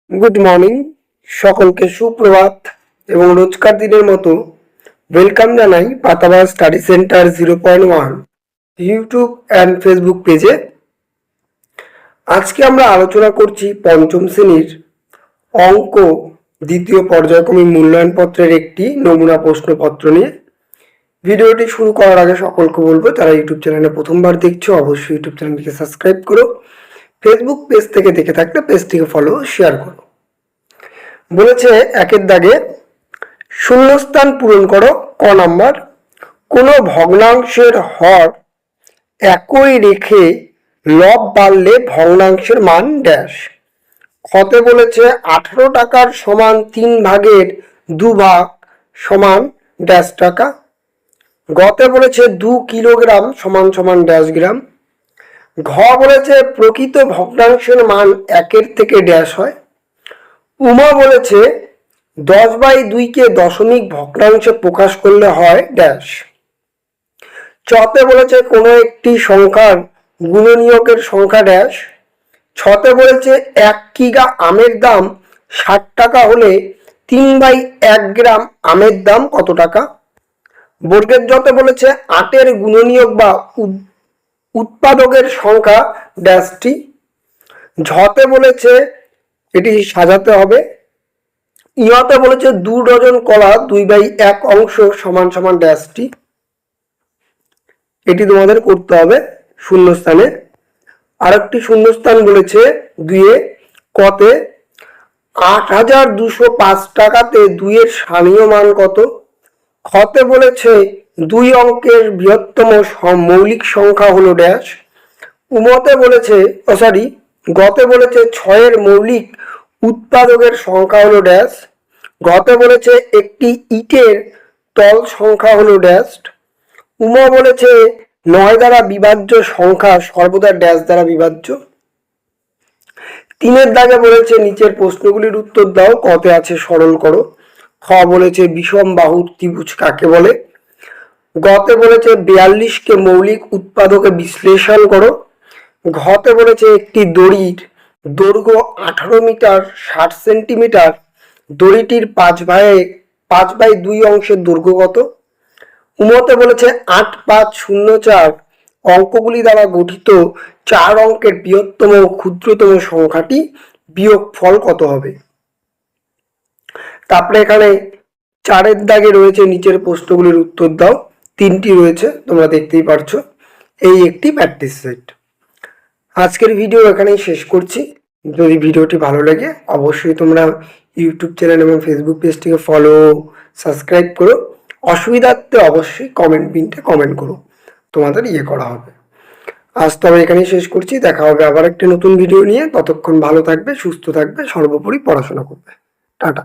Good morning, সকলকে সুপ্রভাত এবং রোজকার দিনের মতো ওয়েলকাম জানাই Patabaj study centre 0.1 YouTube and Facebook পেজে। আজকে আমরা আলোচনা করছি পঞ্চম শ্রেণীর অঙ্ক দ্বিতীয় পর্যায়ক্রমিক মূল্যায়নপত্রের একটি নমুনা প্রশ্নপত্র নিয়ে। ভিডিওটি শুরু করার আগে সকলকে বলবো, যারা ইউটিউব চ্যানেলে প্রথমবার দেখছো অবশ্যই ইউটিউব চ্যানেলটিকে সাবস্ক্রাইব করো, ফেসবুক পেজ থেকে দেখে থাকলে পেজটিকে ফলো শেয়ার করো। বলেছে একের দাগে শূন্যস্থান পূরণ করো। ক নাম্বার, কোনো ভগ্নাংশের হর একই রেখে লব বাড়লে ভগ্নাংশের মান ড্যাশ। খতে বলেছে 18 টাকার সমান 3 ভাগের 2 ভাগ সমান ড্যাশ টাকা। গতে বলেছে 2 কিলোগ্রাম সমান সমান ড্যাশ গ্রাম। ঘ বলেছে প্রকৃত ভগ্নাংশের মান 1-এর থেকে ড্যাশ হয়। উমা বলেছে 10/2-কে দশমিক ভগ্নাংশে প্রকাশ করলে হয় ড্যাশ। চতে বলেছে কোনো একটি সংখ্যার গুণনীয়কের সংখ্যা ড্যাশ। ছতে বলেছে 1 কিগা আমের দাম 60 টাকা হলে 3/1 গ্রাম আমের দাম কত টাকা। বর্গের জতে বলেছে 8-এর গুণনীয়ক বা উৎপাদকের সংখ্যা ড্যাশটি। ঝতে বলেছে এটি সাজাতে হবে। ইহাতে বলেছে 2 ডজন কলা 2/1 অংশ সমান সমান ড্যাশটি। এটি তোমাদের করতে হবে শূন্যস্থানে। আরেকটি শূন্যস্থান বলেছে 2-এ কতে 8205 টাকাতে 2-এর স্থানীয় মান কত। খতে বলেছে 2 অঙ্কের বৃহত্তম মৌলিক সংখ্যা হলো ড্যাশ। উমতে বলেছে গতে বলেছে 6-এর মৌলিক উৎপাদকের সংখ্যা হলো ড্যাশ। গতে বলেছে একটি ইটের তল সংখ্যা হলো ড্যাশ। উমা বলেছে 9 দ্বারা বিভাজ্য সংখ্যা সর্বদা ড্যাশ দ্বারা বিভাজ্য। 3-এর দাগে বলেছে নিচের প্রশ্নগুলির উত্তর দাও। কতে আছে সরল করো। খ বলেছে বিষম বাহুর ত্রিভুজ কাকে বলে। গতে বলেছে 42-কে মৌলিক উৎপাদকে বিশ্লেষণ করো। ঘতে বলেছে একটি দড়ির দৈর্ঘ্য 18 মিটার 60 সেন্টিমিটার, দড়িটির 5/2 অংশের দৈর্ঘ্য কত। উমতে বলেছে 8504 অঙ্কগুলি দ্বারা গঠিত 4 অঙ্কের বৃহত্তম ও ক্ষুদ্রতম সংখ্যাটি বিয়োগ ফল কত হবে। তারপরে এখানে 4-এর দাগে রয়েছে নিচের প্রশ্নগুলির উত্তর দাও। 3টি রয়েছে, তোমরা দেখতেই পারছো। এই একটি প্র্যাকটিস সেট। আজকের ভিডিও এখানেই শেষ করছি। যদি ভিডিওটি ভালো লাগে অবশ্যই তোমরা ইউটিউব চ্যানেল এবং ফেসবুক পেজটিকে ফলো সাবস্ক্রাইব করো। অসুবিধাতে অবশ্যই কমেন্ট পিনটা কমেন্ট করো, তোমাদের করা হবে। আজ তবে এখানেই শেষ করছি। দেখা হবে আবার একটা নতুন ভিডিও নিয়ে। ততক্ষণ ভালো থাকবে, সুস্থ থাকবে, সর্বোপরি পড়াশোনা করবে। টাটা।